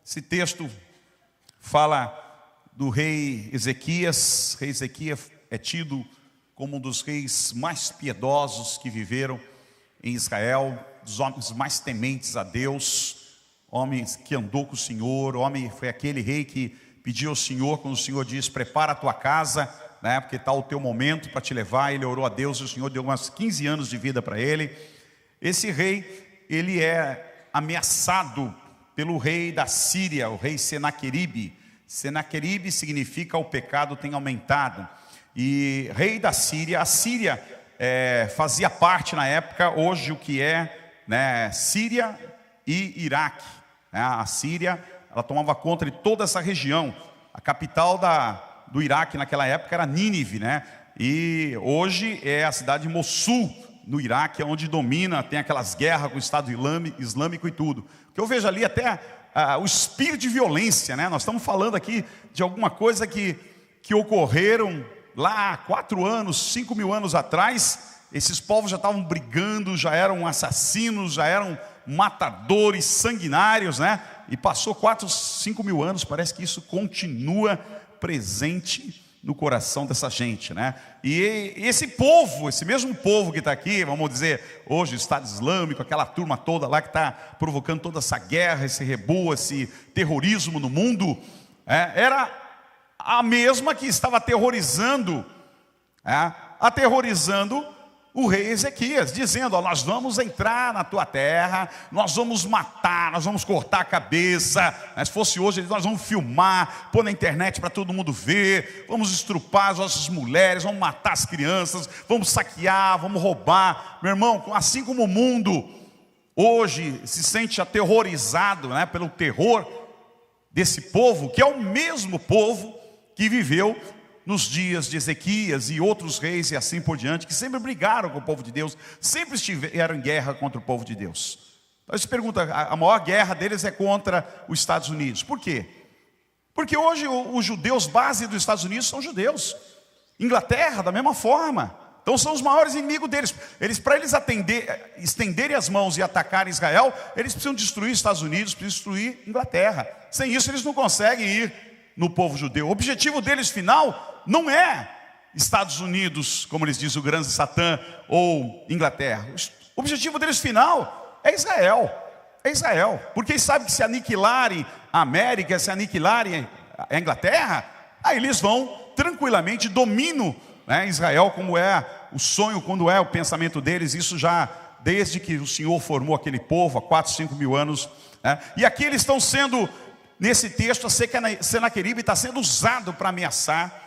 Esse texto fala do rei Ezequias. Rei Ezequias é tido como um dos reis mais piedosos que viveram em Israel, dos homens mais tementes a Deus, homens que andou com o Senhor. Homem foi aquele rei que pediu ao Senhor, quando o Senhor diz: prepara a tua casa, né, porque está o teu momento para te levar. Ele orou a Deus e o Senhor deu umas 15 anos de vida para ele. Esse rei, ele é ameaçado pelo rei da Síria, o rei Senaqueribe. Senaqueribe significa o pecado tem aumentado. E rei da Síria, a Síria fazia parte na época, hoje o que é, né, Síria e Iraque. A Síria, ela tomava conta de toda essa região. A capital do Iraque naquela época era Nínive, né? E hoje é a cidade de Mossul, no Iraque, onde domina, tem aquelas guerras com o Estado Islâmico e tudo. O que eu vejo ali até o espírito de violência, né? Nós estamos falando aqui de alguma coisa que ocorreram lá há 4 anos, 5 mil anos atrás. Esses povos já estavam brigando, já eram assassinos, já eram matadores, sanguinários, né? E passou 4, 5 mil anos, parece que isso continua presente no coração dessa gente, né? E esse povo, esse mesmo povo que está aqui, vamos dizer, hoje o Estado Islâmico, aquela turma toda lá que está provocando toda essa guerra, esse rebu, esse terrorismo no mundo, era a mesma que estava aterrorizando o rei Ezequias, dizendo: ó, nós vamos entrar na tua terra, nós vamos matar, nós vamos cortar a cabeça, se fosse hoje nós vamos filmar, pôr na internet para todo mundo ver, vamos estrupar as nossas mulheres, vamos matar as crianças, vamos saquear, vamos roubar. Meu irmão, assim como o mundo hoje se sente aterrorizado, né, pelo terror desse povo, que é o mesmo povo que viveu nos dias de Ezequias e outros reis e assim por diante, que sempre brigaram com o povo de Deus, sempre estiveram em guerra contra o povo de Deus. Então você pergunta, a maior guerra deles é contra os Estados Unidos. Por quê? Porque hoje os judeus base dos Estados Unidos são judeus. Inglaterra, da mesma forma. Então são os maiores inimigos deles. Para eles estenderem as mãos e atacarem Israel, eles precisam destruir os Estados Unidos, precisam destruir Inglaterra. Sem isso eles não conseguem ir no povo judeu. O objetivo deles final não é Estados Unidos, como eles dizem, o grande Satã, ou Inglaterra. O objetivo deles final é Israel. É Israel. Porque eles sabem que se aniquilarem a América, se aniquilarem a Inglaterra, aí eles vão tranquilamente, dominam, né, Israel, como é o sonho, quando é o pensamento deles. Isso já desde que o Senhor formou aquele povo, há 4, 5 mil anos, né? E aqui eles estão sendo, nesse texto, a Senaqueribe está sendo usado para ameaçar,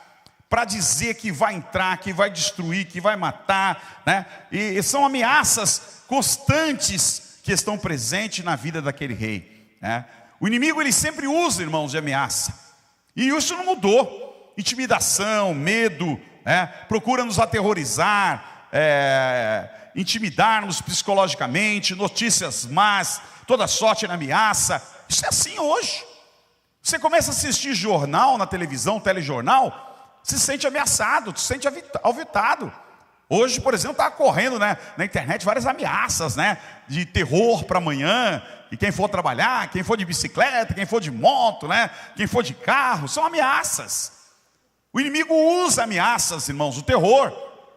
para dizer que vai entrar, que vai destruir, que vai matar, né? E são ameaças constantes que estão presentes na vida daquele rei, né? O inimigo, ele sempre usa, irmãos, de ameaça, e isso não mudou. Intimidação, medo, né? Procura nos aterrorizar, intimidar-nos psicologicamente, notícias más, toda sorte de ameaça. Isso é assim hoje. Você começa a assistir jornal na televisão, telejornal, se sente ameaçado, se sente alvitado. Hoje, por exemplo, está correndo, né, na internet várias ameaças, né, de terror para amanhã. E quem for trabalhar, quem for de bicicleta, quem for de moto, né, quem for de carro, são ameaças. O inimigo usa ameaças, irmãos, o terror,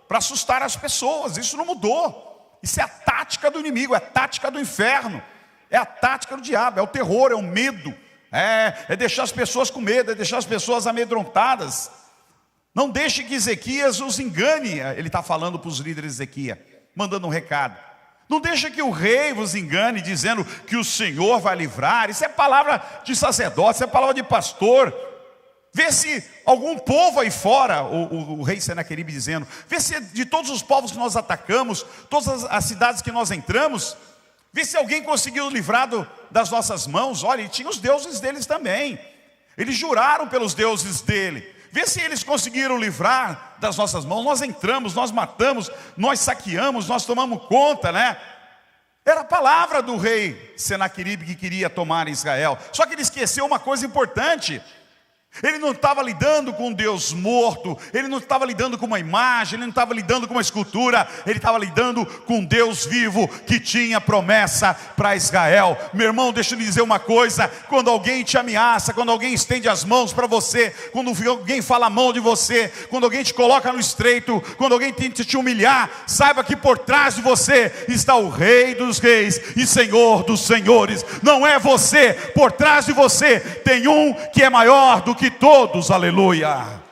para assustar as pessoas. Isso não mudou. Isso é a tática do inimigo, é a tática do inferno, é a tática do diabo, é o terror, é o medo. É deixar as pessoas com medo, é deixar as pessoas amedrontadas. Não deixe que Ezequias os engane. Ele está falando para os líderes de Ezequias, mandando um recado. Não deixe que o rei vos engane, dizendo que o Senhor vai livrar. Isso é palavra de sacerdote, isso é palavra de pastor. Vê se algum povo aí fora, o rei Senaqueribe dizendo, vê se de todos os povos que nós atacamos, todas as cidades que nós entramos, vê se alguém conseguiu livrar das nossas mãos. Olha, e tinha os deuses deles também. Eles juraram pelos deuses dele. Vê se eles conseguiram livrar das nossas mãos. Nós entramos, nós matamos, nós saqueamos, nós tomamos conta, né? Era a palavra do rei Senaqueribe que queria tomar Israel. Só que ele esqueceu uma coisa importante. Ele não estava lidando com um Deus morto, ele não estava lidando com uma imagem, ele não estava lidando com uma escultura, ele estava lidando com um Deus vivo que tinha promessa para Israel. Meu irmão, deixa eu lhe dizer uma coisa: quando alguém te ameaça, quando alguém estende as mãos para você, quando alguém fala mal de você, quando alguém te coloca no estreito, quando alguém tenta te humilhar, saiba que por trás de você está o Rei dos Reis e Senhor dos Senhores. Não é você, por trás de você tem um que é maior do que todos, aleluia,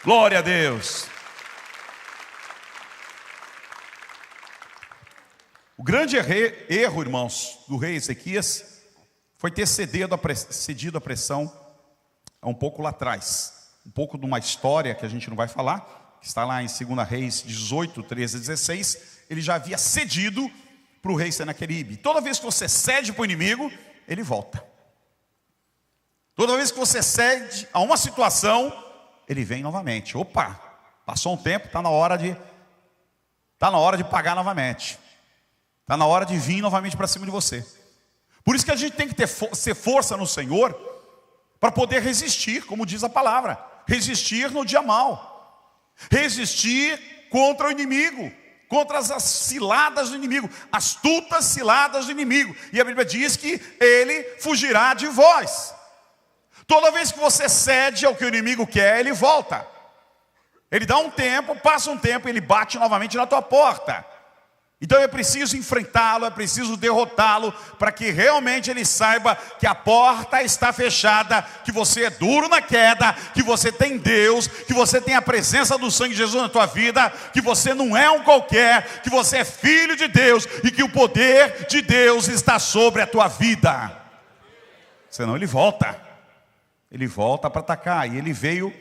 glória a Deus. O grande erro, irmãos, do rei Ezequias foi ter cedido a pressão um pouco lá atrás, um pouco de uma história que a gente não vai falar, que está lá em 2 Reis 18, 13 e 16. Ele já havia cedido para o rei Senaqueribe. Toda vez que você cede para o inimigo, ele volta. Toda vez que você cede a uma situação, ele vem novamente. Opa, passou um tempo, está na hora de pagar novamente. Está na hora de vir novamente para cima de você. Por isso que a gente tem que ser força no Senhor, para poder resistir, como diz a palavra. Resistir no dia mau. Resistir contra o inimigo, contra as ciladas do inimigo, astutas ciladas do inimigo. E a Bíblia diz que ele fugirá de vós. Toda vez que você cede ao que o inimigo quer, ele volta. Ele dá um tempo, passa um tempo, ele bate novamente na tua porta. Então é preciso enfrentá-lo, é preciso derrotá-lo, para que realmente ele saiba que a porta está fechada, que você é duro na queda, que você tem Deus, que você tem a presença do sangue de Jesus na tua vida, que você não é um qualquer, que você é filho de Deus e que o poder de Deus está sobre a tua vida. Senão ele volta. Ele volta para atacar. E ele veio,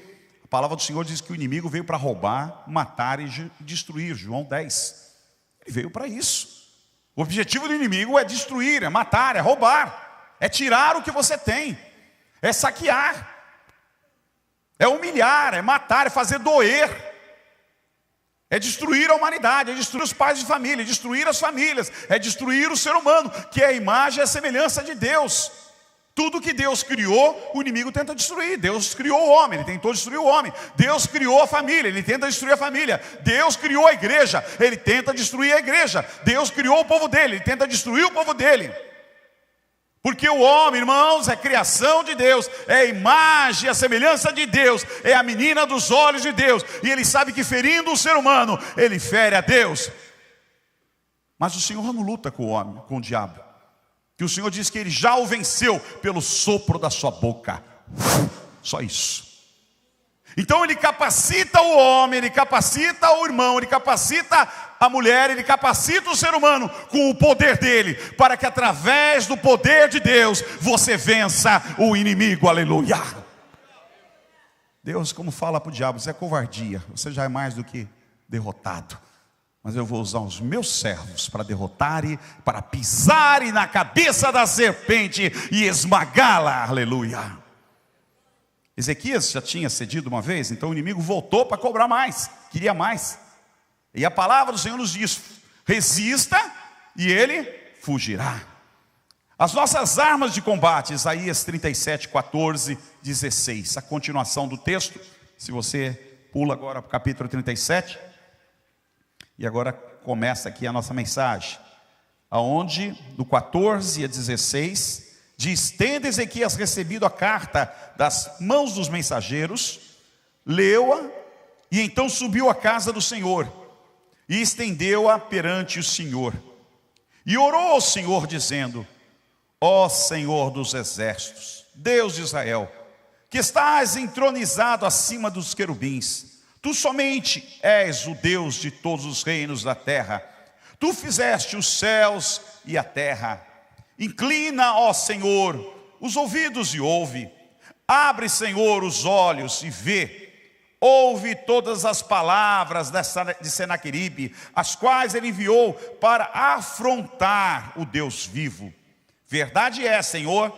a palavra do Senhor diz que o inimigo veio para roubar, matar e destruir. João 10. Ele veio para isso. O objetivo do inimigo é destruir, é matar, é roubar, é tirar o que você tem, é saquear, é humilhar, é matar, é fazer doer, é destruir a humanidade, é destruir os pais de família, é destruir as famílias, é destruir o ser humano, que é a imagem e a semelhança de Deus. Tudo que Deus criou, o inimigo tenta destruir. Deus criou o homem, ele tentou destruir o homem. Deus criou a família, ele tenta destruir a família. Deus criou a igreja, ele tenta destruir a igreja. Deus criou o povo dele, ele tenta destruir o povo dele. Porque o homem, irmãos, é criação de Deus, é a imagem, a semelhança de Deus, é a menina dos olhos de Deus. E ele sabe que ferindo o ser humano, ele fere a Deus. Mas o Senhor não luta com o homem, com o diabo. Que o Senhor diz que ele já o venceu pelo sopro da sua boca. Só isso. Então ele capacita o homem, ele capacita o irmão, ele capacita a mulher, ele capacita o ser humano com o poder dele, para que através do poder de Deus você vença o inimigo, aleluia. Deus, como fala para o diabo, isso é covardia, você já é mais do que derrotado. Mas eu vou usar os meus servos para derrotarem, para pisarem na cabeça da serpente e esmagá-la, aleluia. Ezequias já tinha cedido uma vez, então o inimigo voltou para cobrar mais, queria mais. E a palavra do Senhor nos diz: resista e ele fugirá. As nossas armas de combate, Isaías 37, 14, 16. A continuação do texto, se você pula agora para o capítulo 37. E agora começa aqui a nossa mensagem, aonde do 14 a 16 diz: tendo Ezequias recebido a carta das mãos dos mensageiros, leu-a e então subiu à casa do Senhor e estendeu-a perante o Senhor e orou ao Senhor dizendo: ó Senhor dos exércitos, Deus de Israel, que estás entronizado acima dos querubins, tu somente és o Deus de todos os reinos da terra. Tu fizeste os céus e a terra. Inclina, ó Senhor, os ouvidos e ouve. Abre, Senhor, os olhos e vê. Ouve todas as palavras de Senaqueribe, as quais ele enviou para afrontar o Deus vivo. Verdade é, Senhor,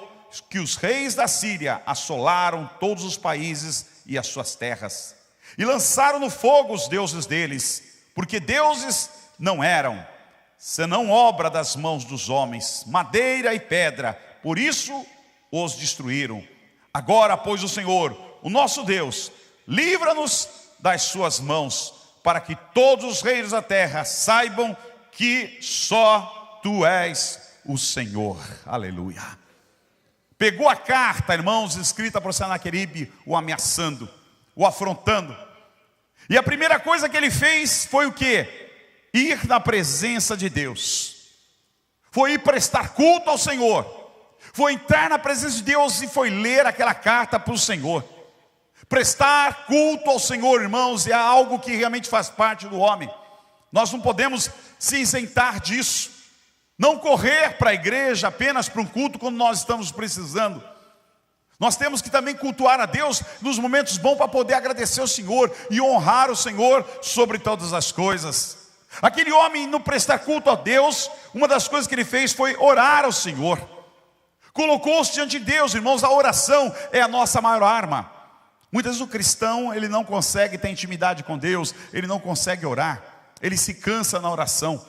que os reis da Síria assolaram todos os países e as suas terras. E lançaram no fogo os deuses deles, porque deuses não eram, senão obra das mãos dos homens, madeira e pedra, por isso os destruíram. Agora, pois, o Senhor, o nosso Deus, livra-nos das suas mãos, para que todos os reis da terra saibam que só tu és o Senhor. Aleluia. Pegou a carta, irmãos, escrita por Senaqueribe, o ameaçando, o afrontando. E a primeira coisa que ele fez foi o quê? Ir na presença de Deus. Foi ir prestar culto ao Senhor. Foi entrar na presença de Deus e foi ler aquela carta para o Senhor. Prestar culto ao Senhor, irmãos, é algo que realmente faz parte do homem. Nós não podemos se isentar disso. Não correr para a igreja apenas para um culto quando nós estamos precisando. Nós temos que também cultuar a Deus nos momentos bons para poder agradecer ao Senhor e honrar o Senhor sobre todas as coisas. Aquele homem, no prestar culto a Deus, uma das coisas que ele fez foi orar ao Senhor. Colocou-se diante de Deus, irmãos. A oração é a nossa maior arma. Muitas vezes o cristão, ele não consegue ter intimidade com Deus, ele não consegue orar, ele se cansa na oração.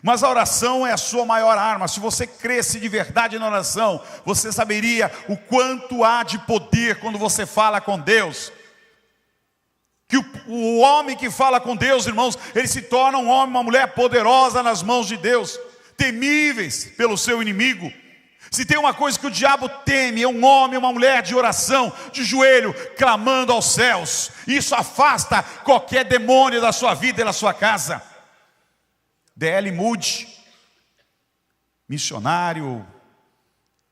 Mas a oração é a sua maior arma. Se você cresce de verdade na oração, você saberia o quanto há de poder quando você fala com Deus. Que o homem que fala com Deus, irmãos, ele se torna um homem, uma mulher poderosa nas mãos de Deus, temíveis pelo seu inimigo. Se tem uma coisa que o diabo teme, é um homem, uma mulher de oração, de joelho, clamando aos céus. Isso afasta qualquer demônio da sua vida e da sua casa. D.L. Moody, missionário,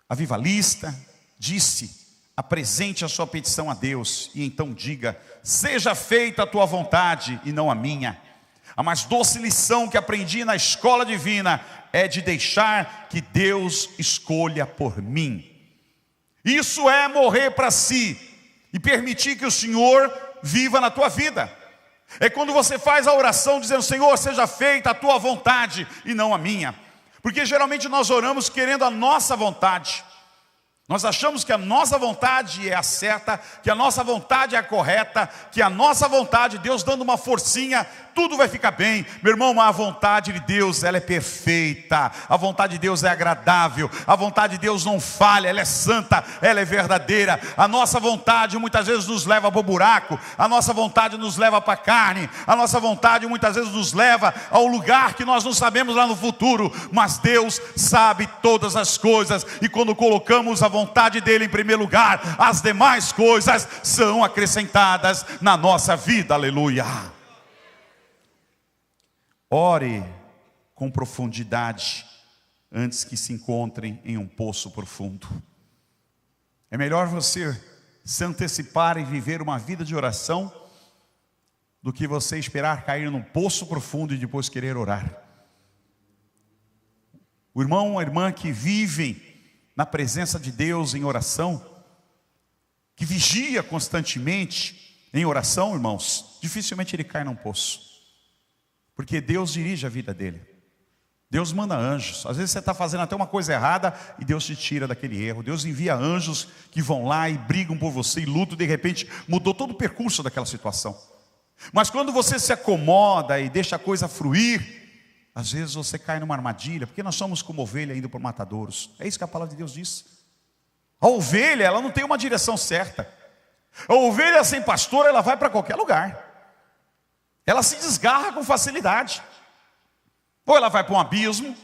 avivalista, disse: apresente a sua petição a Deus e então diga: seja feita a tua vontade e não a minha. A mais doce lição que aprendi na escola divina é de deixar que Deus escolha por mim. Isso é morrer para si e permitir que o Senhor viva na tua vida. É quando você faz a oração dizendo: Senhor, seja feita a tua vontade e não a minha. Porque geralmente nós oramos querendo a nossa vontade. Nós achamos que a nossa vontade é a certa, que a nossa vontade é a correta, que a nossa vontade, Deus dando uma forcinha, tudo vai ficar bem. Meu irmão, a vontade de Deus, ela é perfeita. A vontade de Deus é agradável. A vontade de Deus não falha, ela é santa, ela é verdadeira. A nossa vontade muitas vezes nos leva para o buraco. A nossa vontade nos leva para a carne. A nossa vontade muitas vezes nos leva ao lugar que nós não sabemos lá no futuro. Mas Deus sabe todas as coisas. E quando colocamos a vontade dele em primeiro lugar, as demais coisas são acrescentadas na nossa vida. Aleluia. Ore com profundidade antes que se encontrem em um poço profundo. É melhor você se antecipar e viver uma vida de oração do que você esperar cair num poço profundo e depois querer orar. O irmão ou a irmã que vivem na presença de Deus em oração, que vigia constantemente em oração, irmãos, dificilmente ele cai num poço. Porque Deus dirige a vida dele. Deus manda anjos. Às vezes você está fazendo até uma coisa errada e Deus te tira daquele erro. Deus envia anjos que vão lá e brigam por você e lutam. De repente mudou todo o percurso daquela situação. Mas quando você se acomoda e deixa a coisa fluir, às vezes você cai numa armadilha. Porque nós somos como ovelha indo por matadouros. É isso que a palavra de Deus diz. A ovelha, ela não tem uma direção certa. A ovelha sem pastor, ela vai para qualquer lugar. Ela se desgarra com facilidade. Ou ela vai para um abismo,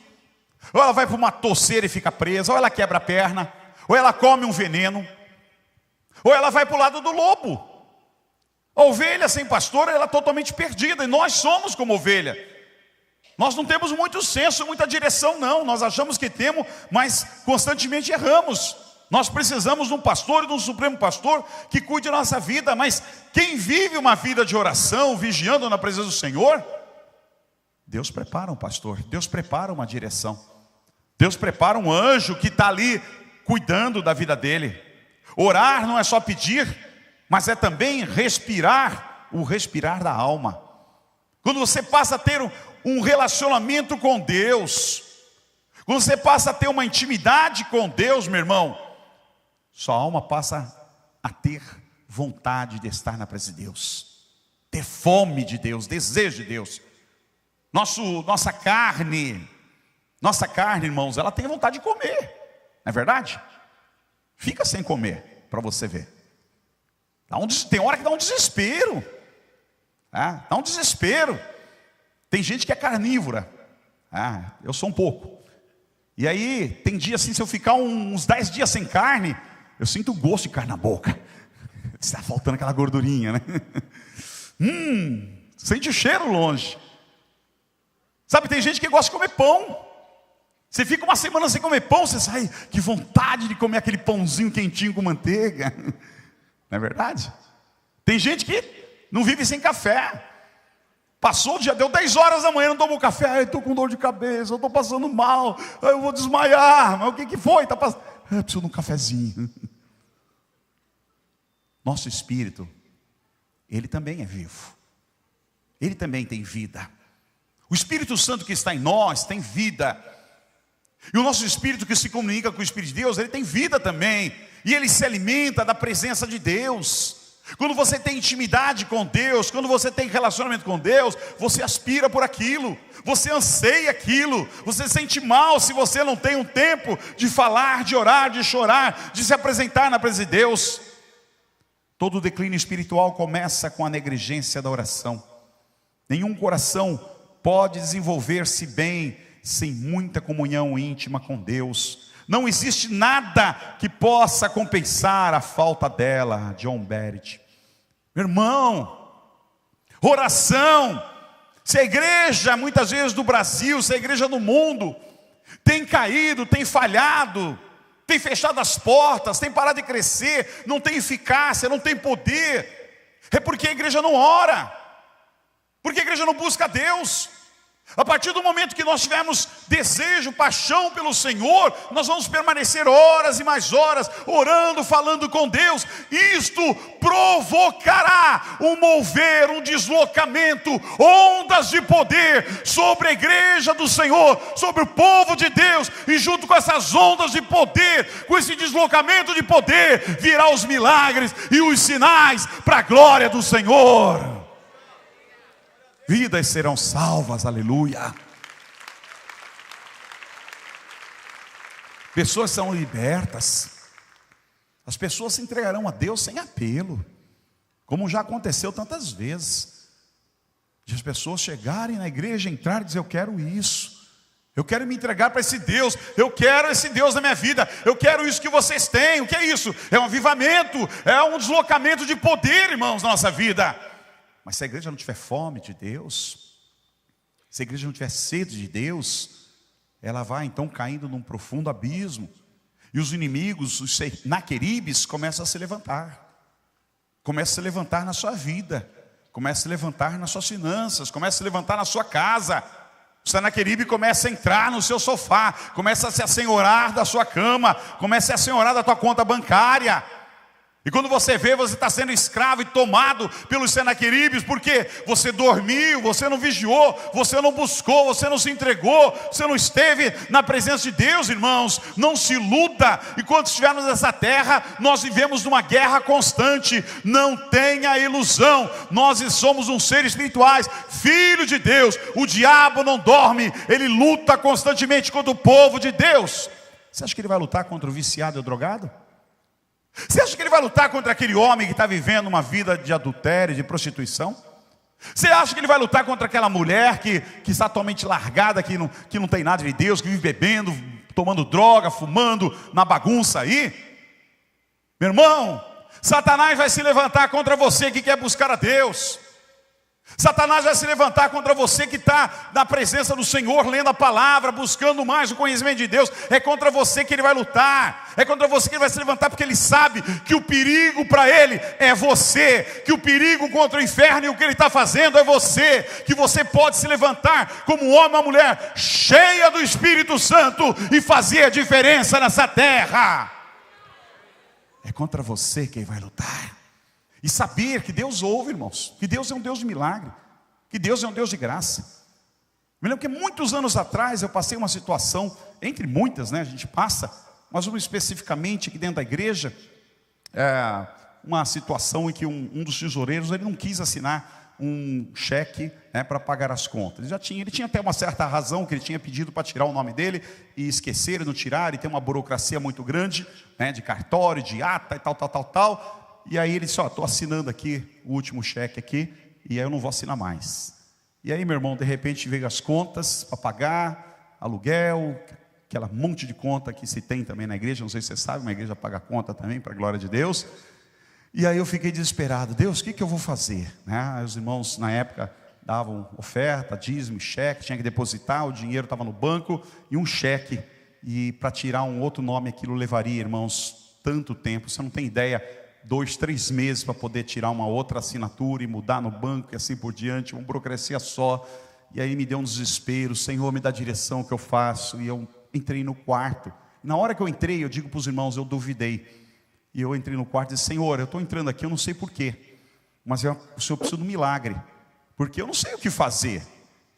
ou ela vai para uma toceira e fica presa, ou ela quebra a perna, ou ela come um veneno, ou ela vai para o lado do lobo. A ovelha sem pastor, ela é totalmente perdida. E nós somos como ovelha. Nós não temos muito senso, muita direção não. Nós achamos que temos, mas constantemente erramos. Nós precisamos de um pastor e de um supremo pastor que cuide da nossa vida. Mas quem vive uma vida de oração, vigiando na presença do Senhor, Deus prepara um pastor, Deus prepara uma direção. Deus prepara um anjo que está ali cuidando da vida dele. Orar não é só pedir, mas é também respirar, o respirar da alma. Quando você passa a ter um relacionamento com Deus, quando você passa a ter uma intimidade com Deus, meu irmão, sua alma passa a ter vontade de estar na presença de Deus, ter fome de Deus, desejo de Deus. Nossa carne, irmãos, ela tem vontade de comer, não é verdade? Fica sem comer. para você ver. Tem hora que dá um desespero. Dá um desespero. Tem gente que é carnívora. Eu sou um pouco. E aí, tem dia assim, se eu ficar uns 10 dias sem carne, eu sinto o gosto de carne na boca. Está faltando aquela gordurinha, né? Sente o cheiro longe. Sabe, tem gente que gosta de comer pão. Você fica uma semana sem comer pão, você sai, que vontade de comer aquele pãozinho quentinho com manteiga. Não é verdade? Tem gente que não vive sem café. Passou o dia, deu 10 horas da manhã, não tomou café. Estou com dor de cabeça, eu estou passando mal, eu vou desmaiar. Mas o que foi? Eu preciso de um cafezinho. Nosso espírito, ele também é vivo. Ele também tem vida. O Espírito Santo que está em nós tem vida. E o nosso espírito que se comunica com o Espírito de Deus, ele tem vida também. E ele se alimenta da presença de Deus. Quando você tem intimidade com Deus, quando você tem relacionamento com Deus, você aspira por aquilo, você anseia aquilo, você sente mal se você não tem um tempo de falar, de orar, de chorar, de se apresentar na presença de Deus. Todo declínio espiritual começa com a negligência da oração. Nenhum coração pode desenvolver-se bem sem muita comunhão íntima com Deus. Não existe nada que possa compensar a falta dela. John Barrett. Meu irmão, oração. Se a igreja, muitas vezes do Brasil, se a igreja do mundo, tem caído, tem falhado, tem fechado as portas, tem parado de crescer, não tem eficácia, não tem poder, é porque a igreja não ora, porque a igreja não busca a Deus. A partir do momento que nós tivermos desejo, paixão pelo Senhor, nós vamos permanecer horas e mais horas, orando, falando com Deus. Isto provocará um mover, um deslocamento, ondas de poder sobre a igreja do Senhor, sobre o povo de Deus. E junto com essas ondas de poder, com esse deslocamento de poder, virá os milagres e os sinais para a glória do Senhor. Vidas serão salvas, aleluia. Pessoas são libertas. As pessoas se entregarão a Deus sem apelo, como já aconteceu tantas vezes. De as pessoas chegarem na igreja, entrarem e dizer: eu quero isso, eu quero me entregar para esse Deus, eu quero esse Deus na minha vida, eu quero isso que vocês têm. O que é isso? É um avivamento, é um deslocamento de poder, irmãos, na nossa vida. Mas se a igreja não tiver fome de Deus, se a igreja não tiver sede de Deus, ela vai então caindo num profundo abismo. E os inimigos, os senaqueribes, começam a se levantar. Começam a se levantar na sua vida, começam a se levantar nas suas finanças, começam a se levantar na sua casa. O senaqueribe começa a entrar no seu sofá, começa a se assenhorar da sua cama, começa a se assenhorar da tua conta bancária. E quando você vê, você está sendo escravo e tomado pelos senaqueribes, porque você dormiu, você não vigiou, você não buscou, você não se entregou, você não esteve na presença de Deus, irmãos. Não se iluda. Enquanto estivermos nessa terra, nós vivemos numa guerra constante. Não tenha ilusão. Nós somos um ser espirituais, filho de Deus. O diabo não dorme, ele luta constantemente contra o povo de Deus. Você acha que ele vai lutar contra o viciado e o drogado? Você acha que ele vai lutar contra aquele homem que está vivendo uma vida de adultério, de prostituição? Você acha que ele vai lutar contra aquela mulher que está totalmente largada, que não tem nada de Deus, que vive bebendo, tomando droga, fumando, na bagunça aí? Meu irmão, Satanás vai se levantar contra você que quer buscar a Deus. Satanás vai se levantar contra você que está na presença do Senhor, lendo a palavra, buscando mais o conhecimento de Deus. É contra você que ele vai lutar, é contra você que ele vai se levantar, porque ele sabe que o perigo para ele é você, que o perigo contra o inferno e o que ele está fazendo é você, que você pode se levantar como um homem ou uma mulher cheia do Espírito Santo e fazer a diferença nessa terra. É contra você que ele vai lutar. E saber que Deus ouve, irmãos, que Deus é um Deus de milagre, que Deus é um Deus de graça. Me lembro que muitos anos atrás eu passei uma situação, entre muitas, né, a gente passa, mas uma especificamente aqui dentro da igreja, uma situação em que um dos tesoureiros, ele não quis assinar um cheque, né, para pagar as contas. Ele tinha até uma certa razão, que ele tinha pedido para tirar o nome dele, e esqueceram, não tiraram, e tem uma burocracia muito grande, né, de cartório, de ata e tal. E aí ele disse, estou assinando aqui o último cheque aqui, e aí eu não vou assinar mais. E aí, meu irmão, de repente veio as contas para pagar, aluguel, aquela monte de conta que se tem também na igreja, não sei se você sabe, uma igreja paga conta também, para a glória de Deus. E aí eu fiquei desesperado, Deus, o que eu vou fazer? Né? Os irmãos na época davam oferta, dízimo, cheque, tinha que depositar, o dinheiro estava no banco, e um cheque, e para tirar um outro nome aquilo levaria, irmãos, tanto tempo, você não tem ideia, 2, 3 meses para poder tirar uma outra assinatura e mudar no banco e assim por diante, uma burocracia só. E aí me deu um desespero, Senhor, me dá a direção, o que eu faço? E eu entrei no quarto. Na hora que eu entrei, eu digo para os irmãos, eu duvidei. E eu entrei no quarto e disse, Senhor, eu estou entrando aqui, eu não sei porquê, mas o Senhor precisa de um milagre, porque eu não sei o que fazer.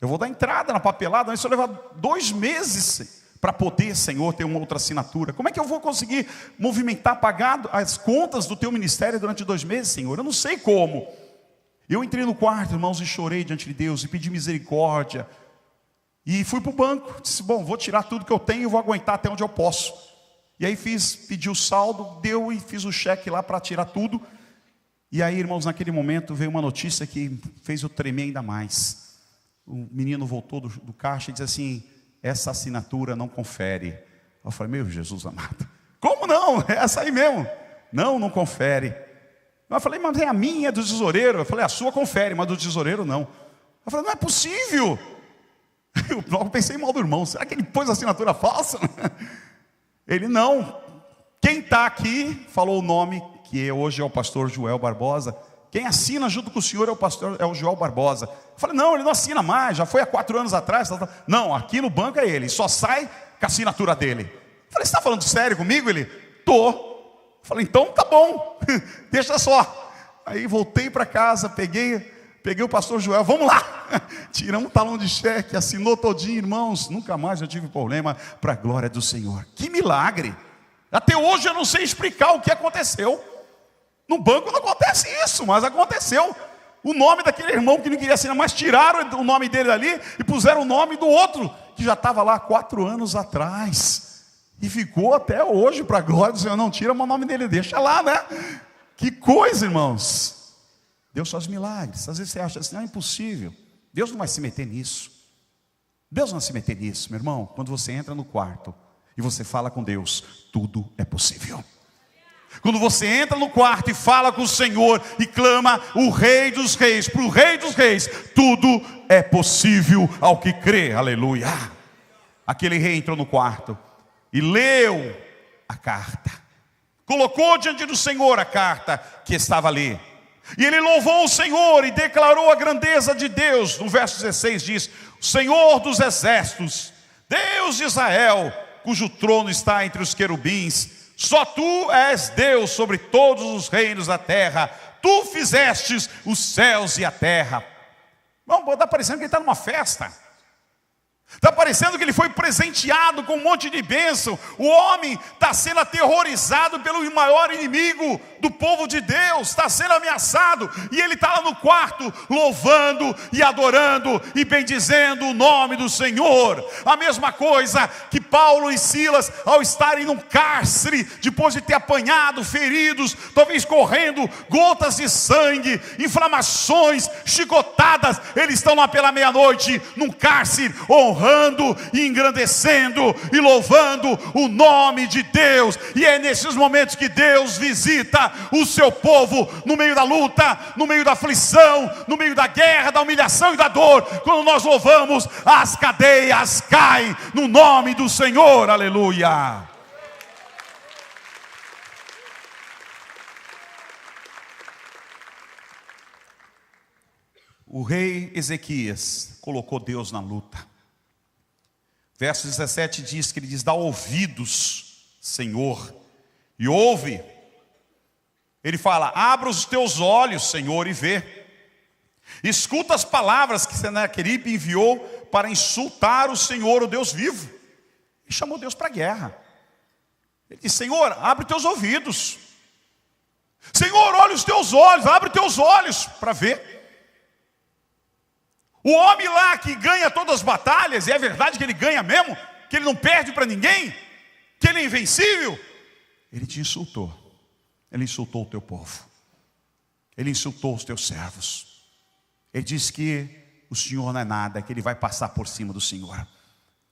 Eu vou dar entrada na papelada, mas se eu levar 2 meses para poder, Senhor, ter uma outra assinatura, como é que eu vou conseguir movimentar, pagar as contas do teu ministério durante 2 meses, Senhor? Eu não sei como. Eu entrei no quarto, irmãos, e chorei diante de Deus, e pedi misericórdia, e fui para o banco, disse, bom, vou tirar tudo que eu tenho e vou aguentar até onde eu posso. E aí pedi o saldo, deu e fiz o cheque lá para tirar tudo. E aí, irmãos, naquele momento veio uma notícia que fez eu tremer ainda mais. O menino voltou do caixa e disse assim, essa assinatura não confere. Eu falei, meu Jesus amado, como não? É essa aí mesmo. Não confere. Eu falei, mas é a minha, é do tesoureiro. Eu falei, a sua confere, mas do tesoureiro não. Eu falei, não é possível. Eu pensei mal do irmão, será que ele pôs a assinatura falsa? Ele não. Quem está aqui, falou o nome, que hoje é o pastor Joel Barbosa. Quem assina junto com o senhor é o Joel Barbosa. Eu falei, não, ele não assina mais, já foi há 4 anos atrás. Não, aqui no banco é ele, só sai com a assinatura dele. Eu falei, você está falando sério comigo? Ele, tô. Eu falei, então tá bom, deixa só. Aí voltei para casa, peguei o pastor Joel, vamos lá. Tiramos um talão de cheque, assinou todinho, irmãos. Nunca mais eu tive problema, para a glória do Senhor. Que milagre. Até hoje eu não sei explicar o que aconteceu. No banco não acontece isso, mas aconteceu. O nome daquele irmão que não queria assinar, mas tiraram o nome dele dali e puseram o nome do outro, que já estava lá 4 anos atrás. E ficou até hoje, para a glória do Senhor. Não tira o nome dele, deixa lá, né? Que coisa, irmãos. Deus faz milagres. Às vezes você acha assim, não, é impossível. Deus não vai se meter nisso. Deus não vai se meter nisso, meu irmão. Quando você entra no quarto e você fala com Deus, tudo é possível. Quando você entra no quarto e fala com o Senhor e clama o Rei dos Reis, para o Rei dos Reis, tudo é possível ao que crê, aleluia. Aquele rei entrou no quarto e leu a carta, colocou diante do Senhor a carta que estava ali, e ele louvou o Senhor e declarou a grandeza de Deus. No verso 16 diz, o Senhor dos exércitos, Deus de Israel, cujo trono está entre os querubins, só tu és Deus sobre todos os reinos da terra, tu fizestes os céus e a terra. Bom, está parecendo que ele está numa festa. Está parecendo que ele foi presenteado com um monte de bênção. O homem está sendo aterrorizado pelo maior inimigo do povo de Deus, está sendo ameaçado, e ele está lá no quarto louvando e adorando e bendizendo o nome do Senhor. A mesma coisa que Paulo e Silas, ao estarem num cárcere, depois de ter apanhado, feridos, talvez correndo gotas de sangue, inflamações, chicotadas, eles estão lá pela meia-noite num cárcere, honrando e engrandecendo e louvando o nome de Deus. E é nesses momentos que Deus visita o seu povo, no meio da luta, no meio da aflição, no meio da guerra, da humilhação e da dor. Quando nós louvamos, as cadeias caem no nome do Senhor, aleluia. O rei Ezequias colocou Deus na luta. Verso 17 diz que ele diz, dá ouvidos, Senhor, e ouve. Ele fala, abra os teus olhos, Senhor, e vê. Escuta as palavras que Senaqueribe enviou para insultar o Senhor, o Deus vivo. E chamou Deus para a guerra. Ele disse, Senhor, abre teus ouvidos. Senhor, olha os teus olhos, abre teus olhos para ver. O homem lá que ganha todas as batalhas, e é verdade que ele ganha mesmo, que ele não perde para ninguém, que ele é invencível, ele te insultou. Ele insultou o teu povo. Ele insultou os teus servos. Ele disse que o Senhor não é nada, que ele vai passar por cima do Senhor.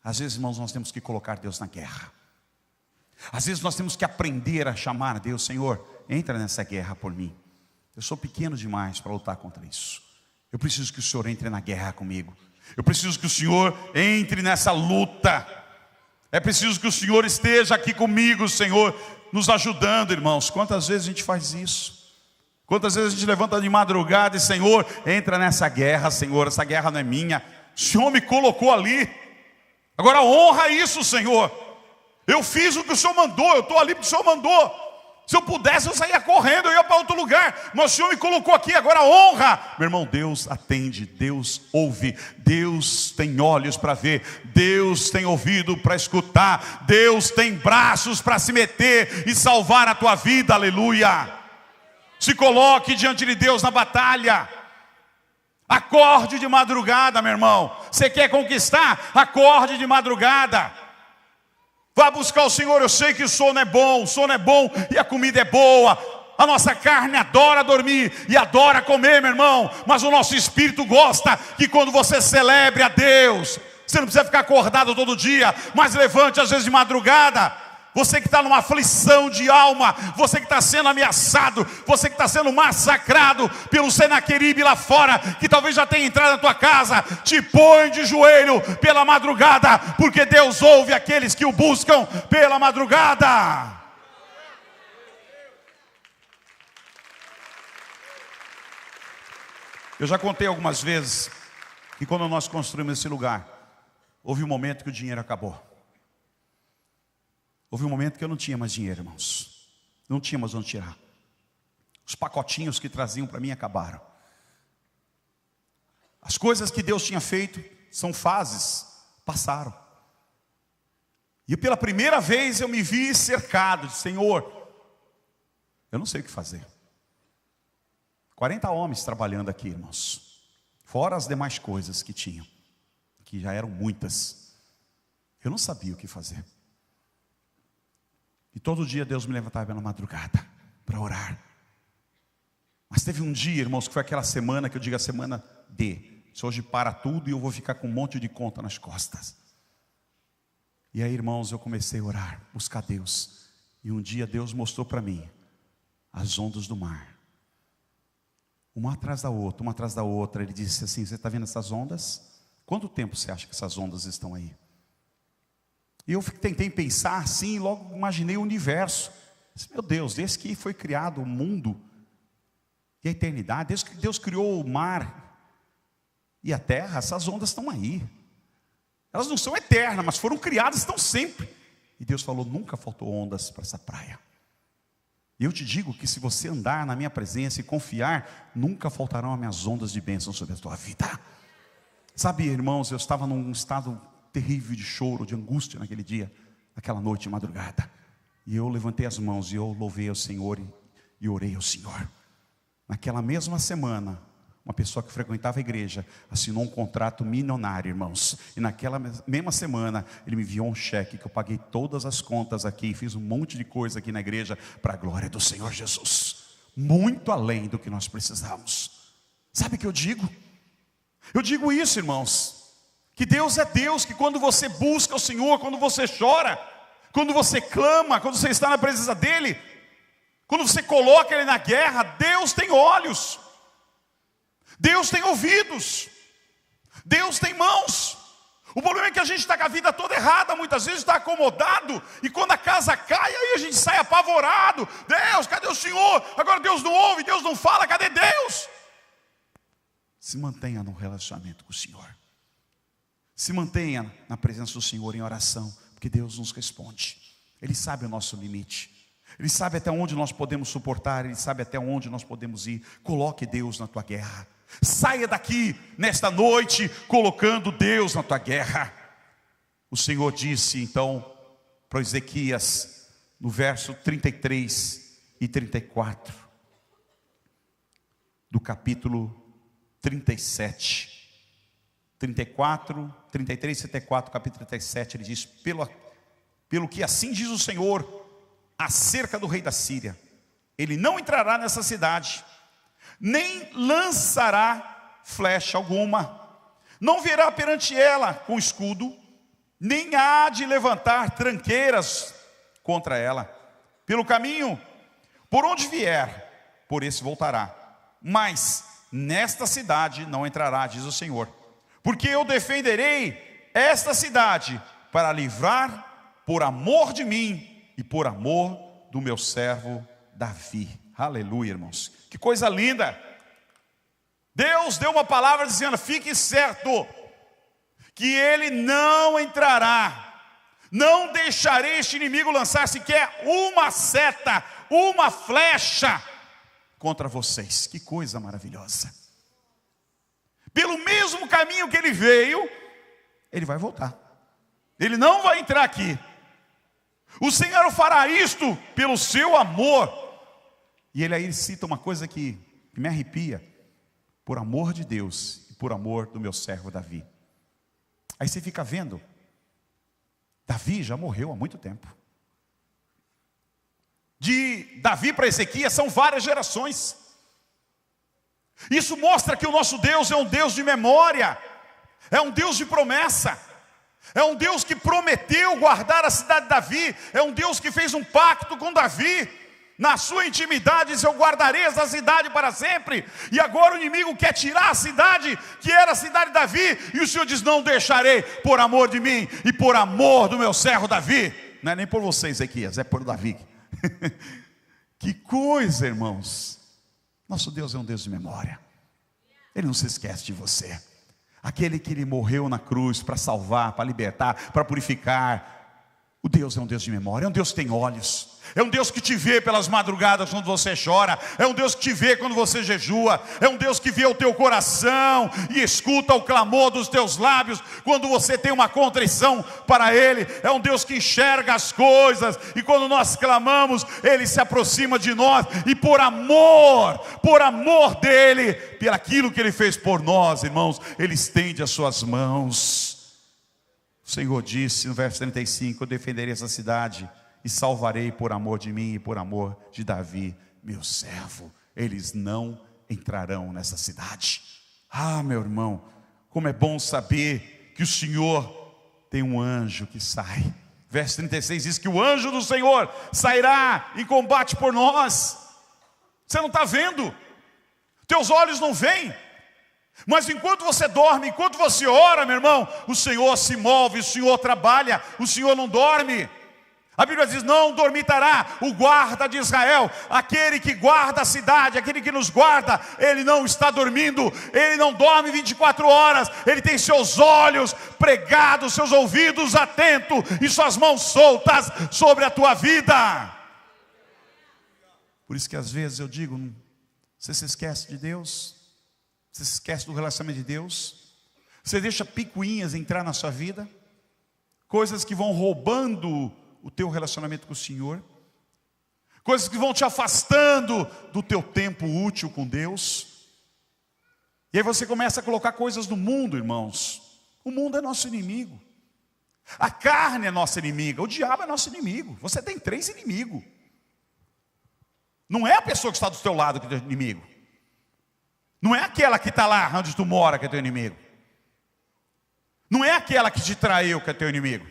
Às vezes, irmãos, nós temos que colocar Deus na guerra. Às vezes nós temos que aprender a chamar a Deus: Senhor, entra nessa guerra por mim. Eu sou pequeno demais para lutar contra isso. Eu preciso que o Senhor entre na guerra comigo. Eu preciso que o Senhor entre nessa luta. É preciso que o Senhor esteja aqui comigo, Senhor, nos ajudando, irmãos. Quantas vezes a gente faz isso? Quantas vezes a gente levanta de madrugada e: Senhor, entra nessa guerra, Senhor, essa guerra não é minha. O Senhor me colocou ali. Agora honra isso, Senhor. Eu fiz o que o Senhor mandou, eu estou ali porque o Senhor mandou. Se eu pudesse, eu saía correndo, eu ia para outro lugar. Mas o Senhor me colocou aqui, agora honra. Meu irmão, Deus atende, Deus ouve, Deus tem olhos para ver, Deus tem ouvido para escutar, Deus tem braços para se meter e salvar a tua vida, aleluia. Se coloque diante de Deus na batalha. Acorde de madrugada, meu irmão. Você quer conquistar? Acorde de madrugada. Vá buscar o Senhor. Eu sei que o sono é bom e a comida é boa. A nossa carne adora dormir e adora comer, meu irmão. Mas o nosso espírito gosta que quando você celebre a Deus, você não precisa ficar acordado todo dia, mas levante às vezes de madrugada. Você que está numa aflição de alma, você que está sendo ameaçado, você que está sendo massacrado pelo Senaqueribe lá fora, que talvez já tenha entrado na tua casa, te põe de joelho pela madrugada, porque Deus ouve aqueles que o buscam pela madrugada. Eu já contei algumas vezes que quando nós construímos esse lugar, houve um momento que o dinheiro acabou. Houve um momento que eu não tinha mais dinheiro, irmãos. Não tinha mais onde tirar. Os pacotinhos que traziam para mim acabaram. As coisas que Deus tinha feito, são fases, passaram. E pela primeira vez eu me vi cercado de: Senhor, eu não sei o que fazer. 40 homens trabalhando aqui, irmãos. Fora as demais coisas que tinham, que já eram muitas. Eu não sabia o que fazer. E todo dia Deus me levantava pela madrugada para orar. Mas teve um dia, irmãos, que foi aquela semana que eu digo a semana D. Se hoje para tudo e eu vou ficar com um monte de conta nas costas. E aí, irmãos, eu comecei a orar, buscar Deus. E um dia Deus mostrou para mim as ondas do mar. Uma atrás da outra, uma atrás da outra. Ele disse assim: você está vendo essas ondas? Quanto tempo você acha que essas ondas estão aí? E eu tentei pensar assim, e logo imaginei o universo. Disse: meu Deus, desde que foi criado o mundo e a eternidade, desde que Deus criou o mar e a terra, essas ondas estão aí. Elas não são eternas, mas foram criadas, estão sempre. E Deus falou: nunca faltou ondas para essa praia. E eu te digo que se você andar na minha presença e confiar, nunca faltarão as minhas ondas de bênção sobre a tua vida. Sabe, irmãos, eu estava num estado terrível de choro, de angústia naquele dia, naquela noite de madrugada. E eu levantei as mãos e eu louvei ao Senhor e orei ao Senhor. Naquela mesma semana, uma pessoa que frequentava a igreja assinou um contrato milionário, irmãos. E naquela mesma semana, ele me enviou um cheque que eu paguei todas as contas aqui, fiz um monte de coisa aqui na igreja para a glória do Senhor Jesus. Muito além do que nós precisamos. Sabe o que eu digo? Eu digo isso, irmãos, que Deus é Deus, que quando você busca o Senhor, quando você chora, quando você clama, quando você está na presença dEle, quando você coloca Ele na guerra, Deus tem olhos, Deus tem ouvidos, Deus tem mãos. O problema é que a gente está com a vida toda errada, muitas vezes está acomodado, e quando a casa cai, aí a gente sai apavorado. Deus, cadê o Senhor? Agora Deus não ouve, Deus não fala, cadê Deus? Se mantenha no relacionamento com o Senhor. Se mantenha na presença do Senhor em oração, porque Deus nos responde. Ele sabe o nosso limite. Ele sabe até onde nós podemos suportar. Ele sabe até onde nós podemos ir. Coloque Deus na tua guerra. Saia daqui nesta noite colocando Deus na tua guerra. O Senhor disse então para Ezequias, no verso 33 e 34 do capítulo 37. 34, 33, 34, capítulo 37, ele diz: pelo que assim diz o Senhor acerca do rei da Síria, ele não entrará nessa cidade, nem lançará flecha alguma, não virá perante ela com escudo, nem há de levantar tranqueiras contra ela. Pelo caminho, por onde vier, por esse voltará. Mas nesta cidade não entrará, diz o Senhor. Porque eu defenderei esta cidade para livrar por amor de mim e por amor do meu servo Davi. Aleluia, irmãos. Que coisa linda. Deus deu uma palavra dizendo: fique certo que ele não entrará. Não deixarei este inimigo lançar sequer uma seta, uma flecha contra vocês. Que coisa maravilhosa. Pelo mesmo caminho que ele veio, ele vai voltar. Ele não vai entrar aqui. O Senhor fará isto pelo seu amor. E ele aí cita uma coisa que me arrepia: por amor de Deus e por amor do meu servo Davi. Aí você fica vendo, Davi já morreu há muito tempo. De Davi para Ezequias são várias gerações. Isso mostra que o nosso Deus é um Deus de memória, é um Deus de promessa, é um Deus que prometeu guardar a cidade de Davi, é um Deus que fez um pacto com Davi. Na sua intimidade diz: eu guardarei essa cidade para sempre. E agora o inimigo quer tirar a cidade, que era a cidade de Davi, e o Senhor diz: não deixarei, por amor de mim e por amor do meu servo Davi. Não é nem por você, Ezequias, é por Davi. Que coisa, irmãos. Nosso Deus é um Deus de memória. Ele não se esquece de você. Aquele que ele morreu na cruz para salvar, para libertar, para purificar. O Deus é um Deus de memória, é um Deus que tem olhos. É um Deus que te vê pelas madrugadas quando você chora. É um Deus que te vê quando você jejua. É um Deus que vê o teu coração e escuta o clamor dos teus lábios quando você tem uma contrição para Ele. É um Deus que enxerga as coisas, e quando nós clamamos, Ele se aproxima de nós. E por amor dEle, por aquilo que Ele fez por nós, irmãos, Ele estende as suas mãos. O Senhor disse no verso 35: eu defenderei essa cidade e salvarei por amor de mim e por amor de Davi, meu servo. Eles não entrarão nessa cidade. Ah, meu irmão, como é bom saber que o Senhor tem um anjo que sai. Verso 36 diz que o anjo do Senhor sairá em combate por nós. Você não está vendo, teus olhos não veem, mas enquanto você dorme, enquanto você ora, meu irmão, o Senhor se move, o Senhor trabalha, o Senhor não dorme. A Bíblia diz: não dormitará o guarda de Israel. Aquele que guarda a cidade, aquele que nos guarda, ele não está dormindo. Ele não dorme 24 horas. Ele tem seus olhos pregados, seus ouvidos atentos e suas mãos soltas sobre a tua vida. Por isso que às vezes eu digo: você se esquece de Deus, você se esquece do relacionamento de Deus, você deixa picuinhas entrar na sua vida, coisas que vão roubando o teu relacionamento com o Senhor, coisas que vão te afastando do teu tempo útil com Deus. E aí você começa a colocar coisas do mundo, irmãos. O mundo é nosso inimigo, a carne é nossa inimiga, o diabo é nosso inimigo. Você tem 3 inimigos. Não é a pessoa que está do teu lado que é teu inimigo, não é aquela que está lá onde tu mora que é teu inimigo, não é aquela que te traiu que é teu inimigo,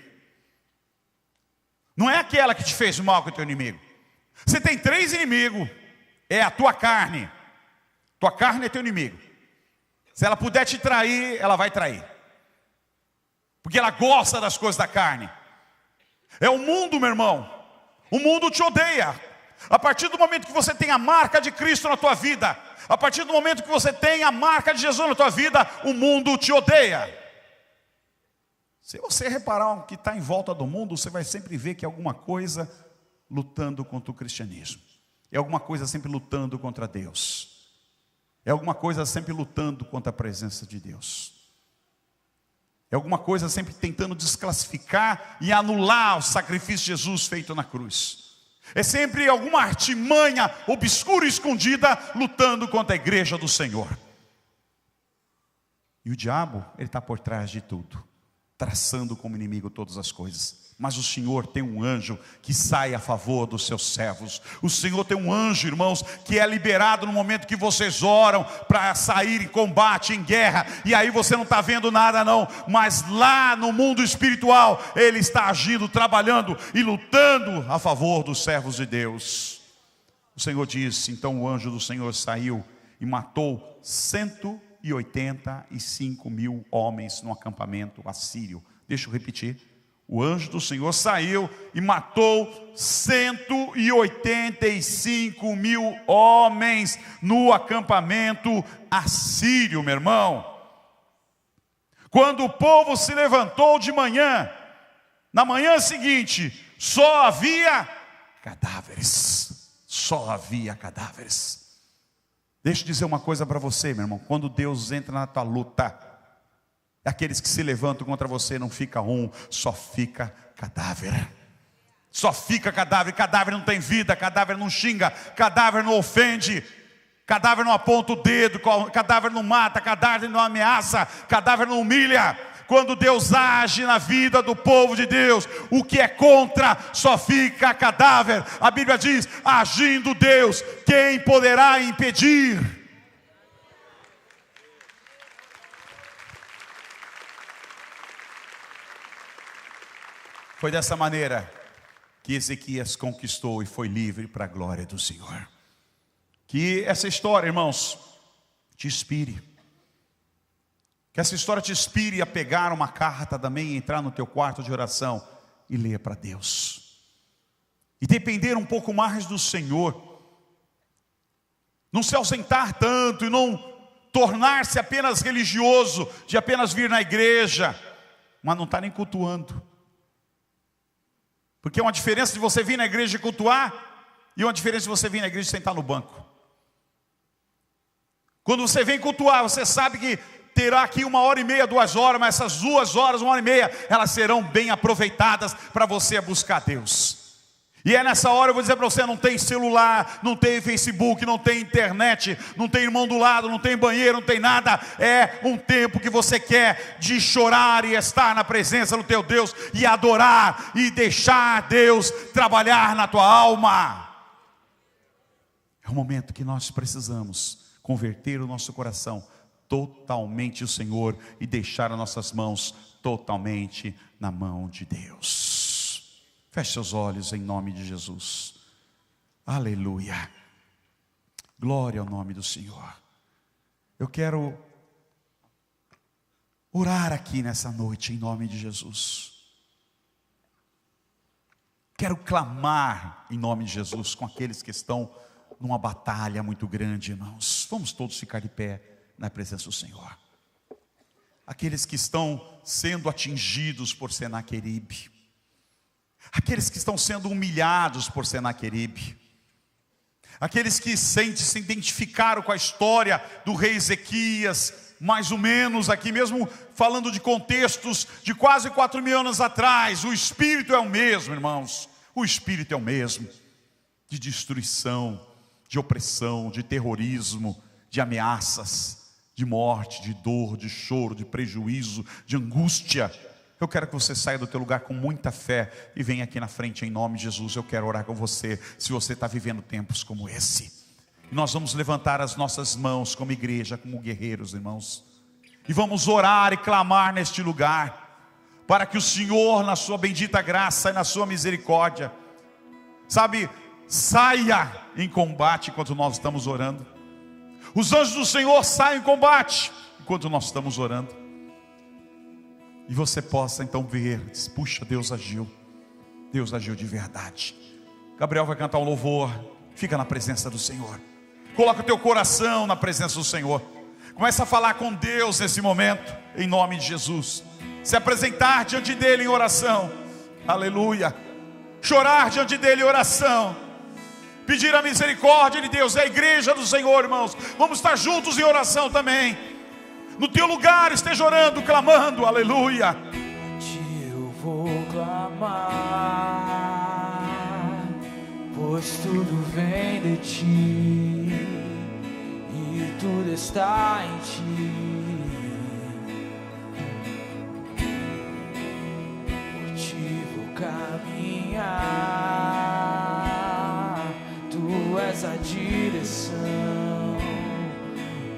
não é aquela que te fez mal que é teu inimigo. Você tem 3 inimigos. É a tua carne. Tua carne é teu inimigo. Se ela puder te trair, ela vai trair, porque ela gosta das coisas da carne. É o mundo, meu irmão. O mundo te odeia. A partir do momento que você tem a marca de Cristo na tua vida, a partir do momento que você tem a marca de Jesus na tua vida, o mundo te odeia. Se você reparar o que está em volta do mundo, você vai sempre ver que é alguma coisa lutando contra o cristianismo. É alguma coisa sempre lutando contra Deus. É alguma coisa sempre lutando contra a presença de Deus. É alguma coisa sempre tentando desclassificar e anular o sacrifício de Jesus feito na cruz. É sempre alguma artimanha obscura e escondida lutando contra a igreja do Senhor. E o diabo, ele está por trás de tudo, traçando como inimigo todas as coisas. Mas o Senhor tem um anjo que sai a favor dos seus servos. O Senhor tem um anjo, irmãos, que é liberado no momento que vocês oram para sair em combate, em guerra. E aí você não está vendo nada não, mas lá no mundo espiritual, ele está agindo, trabalhando e lutando a favor dos servos de Deus. O Senhor disse, então o anjo do Senhor saiu e matou 185 mil homens no acampamento assírio. Deixa eu repetir. O anjo do Senhor saiu e matou 185 mil homens no acampamento assírio, meu irmão. Quando o povo se levantou de manhã, na manhã seguinte, só havia cadáveres. Só havia cadáveres. Deixa eu dizer uma coisa para você, meu irmão. Quando Deus entra na tua luta, aqueles que se levantam contra você, não fica um, só fica cadáver. Só fica cadáver. Cadáver não tem vida, cadáver não xinga, cadáver não ofende, cadáver não aponta o dedo, cadáver não mata, cadáver não ameaça, cadáver não humilha. Quando Deus age na vida do povo de Deus, o que é contra só fica cadáver. A Bíblia diz, agindo Deus, quem poderá impedir? Foi dessa maneira que Ezequias conquistou e foi livre para a glória do Senhor. Que essa história, irmãos, te inspire. Que essa história te inspire a pegar uma carta também e entrar no teu quarto de oração e ler para Deus. E depender um pouco mais do Senhor. Não se ausentar tanto e não tornar-se apenas religioso, de apenas vir na igreja, mas não estar nem cultuando. Porque é uma diferença de você vir na igreja e cultuar, e uma diferença de você vir na igreja e sentar no banco. Quando você vem cultuar, você sabe que terá aqui 1h30, 2 horas, mas essas 2 horas, 1h30, elas serão bem aproveitadas para você buscar Deus. E é nessa hora eu vou dizer para você, não tem celular, não tem Facebook, não tem internet, não tem irmão do lado, não tem banheiro, não tem nada. É um tempo que você quer de chorar e estar na presença do teu Deus e adorar e deixar Deus trabalhar na tua alma. É um momento que nós precisamos converter o nosso coração totalmente ao Senhor e deixar as nossas mãos totalmente na mão de Deus. Feche seus olhos em nome de Jesus. Aleluia. Glória ao nome do Senhor. Eu quero orar aqui nessa noite em nome de Jesus. Quero clamar em nome de Jesus com aqueles que estão numa batalha muito grande, irmãos. Vamos todos ficar de pé na presença do Senhor. Aqueles que estão sendo atingidos por Senaqueribe. Aqueles que estão sendo humilhados por Senaqueribe. Aqueles que se identificaram com a história do rei Ezequias, mais ou menos aqui mesmo, falando de contextos de quase 4.000 anos atrás. O espírito é o mesmo, irmãos. O espírito é o mesmo. De destruição, de opressão, de terrorismo, de ameaças, de morte, de dor, de choro, de prejuízo, de angústia. Eu quero que você saia do teu lugar com muita fé e venha aqui na frente em nome de Jesus. Eu quero orar com você, se você está vivendo tempos como esse. Nós vamos levantar as nossas mãos como igreja, como guerreiros, irmãos. E vamos orar e clamar neste lugar, para que o Senhor, na sua bendita graça e na sua misericórdia, sabe, saia em combate enquanto nós estamos orando. Os anjos do Senhor saem em combate enquanto nós estamos orando. E você possa então ver, diz, puxa, Deus agiu de verdade. Gabriel vai cantar um louvor, fica na presença do Senhor. Coloca o teu coração na presença do Senhor. Começa a falar com Deus nesse momento, em nome de Jesus. Se apresentar diante dele em oração, aleluia. Chorar diante dele em oração. Pedir a misericórdia de Deus, é a igreja do Senhor, irmãos. Vamos estar juntos em oração também. No teu lugar esteja orando, clamando, aleluia. A ti eu vou clamar, pois tudo vem de ti e tudo está em ti. és a direção,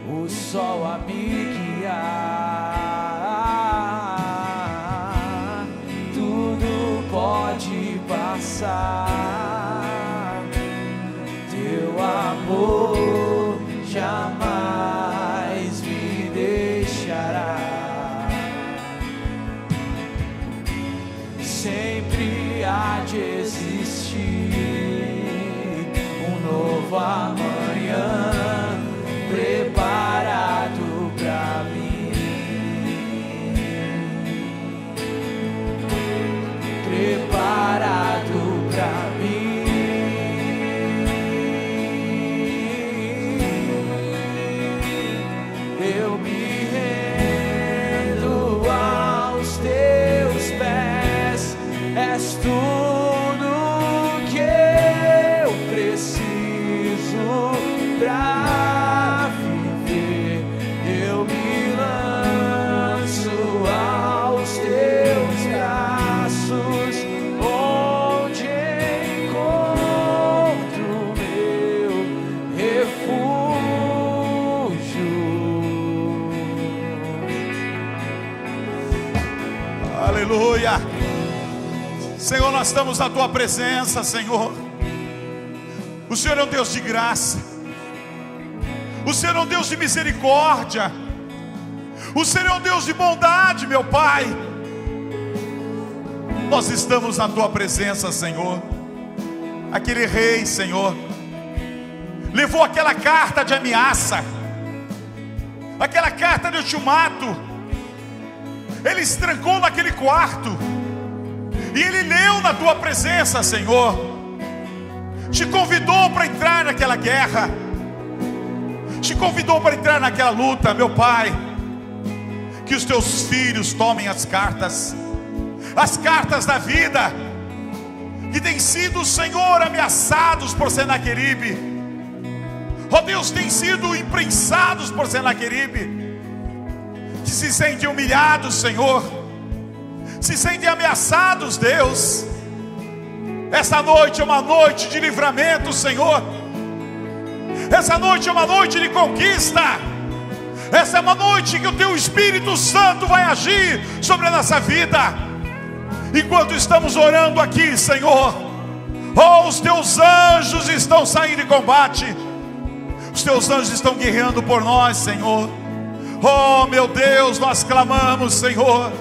o sol a me guiar. Tudo pode passar, teu amor jamais me deixará. Sempre há de existir um novo amanhã preparado pra mim, preparado pra mim. Eu me rendo aos teus pés, és tudo que eu preciso pra viver. Eu me lanço aos teus braços, onde encontro meu refúgio. Aleluia. Senhor, nós estamos na tua presença, Senhor. O Senhor é um Deus de graça, o Senhor é um Deus de misericórdia, o Senhor é um Deus de bondade, meu Pai. Nós estamos na tua presença, Senhor. Aquele rei, Senhor, levou aquela carta de ameaça, aquela carta de ultimato. Ele se trancou naquele quarto e ele leu na tua presença, Senhor. Te convidou para entrar naquela guerra, te convidou para entrar naquela luta, meu Pai. Que os teus filhos tomem as cartas da vida, que têm sido, Senhor, ameaçados por Senaqueribe. Ó Deus, têm sido imprensados por Senaqueribe, que se sentem humilhados, Senhor, se sentem ameaçados, Deus. Essa noite é uma noite de livramento, Senhor. Essa noite é uma noite de conquista. Essa é uma noite que o teu Espírito Santo vai agir sobre a nossa vida. Enquanto estamos orando aqui, Senhor, oh, os teus anjos estão saindo em combate. Os teus anjos estão guerreando por nós, Senhor. Oh, meu Deus, nós clamamos, Senhor.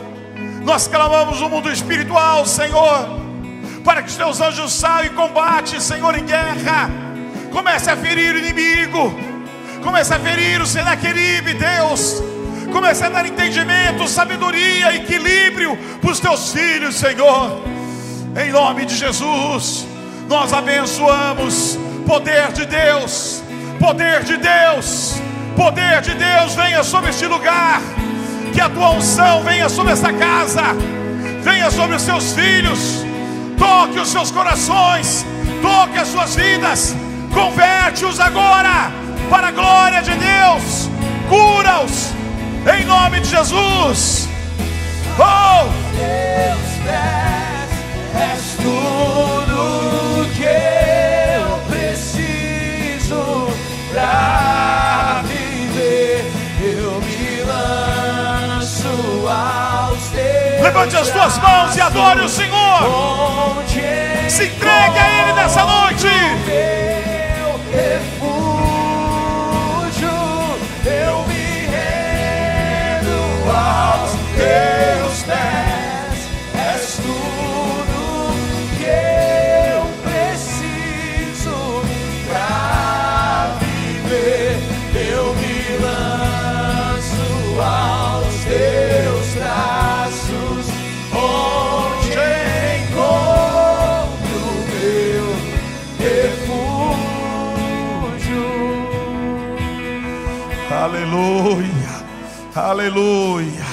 Nós clamamos no mundo espiritual, Senhor, para que os teus anjos saiam em combate, Senhor, em guerra. Comece a ferir o inimigo, comece a ferir o Senaqueribe, Deus. Comece a dar entendimento, sabedoria, equilíbrio para os teus filhos, Senhor. Em nome de Jesus, nós abençoamos. Poder de Deus, poder de Deus, poder de Deus venha sobre este lugar. Que a tua unção venha sobre esta casa, venha sobre os seus filhos. Toque os seus corações, toque as suas vidas, converte-os agora para a glória de Deus. Cura-os em nome de Jesus. Oh, Teus pés, és tudo que eu preciso pra viver. Eu me lanço aos teus. Levante as tuas mãos e adore o Senhor. Se entregue a Ele nessa noite. Meu refúgio, eu me rendo aos teus pés. És tudo que eu preciso pra viver. Eu me lanço aos teus braços, onde encontro meu refúgio. Aleluia, aleluia.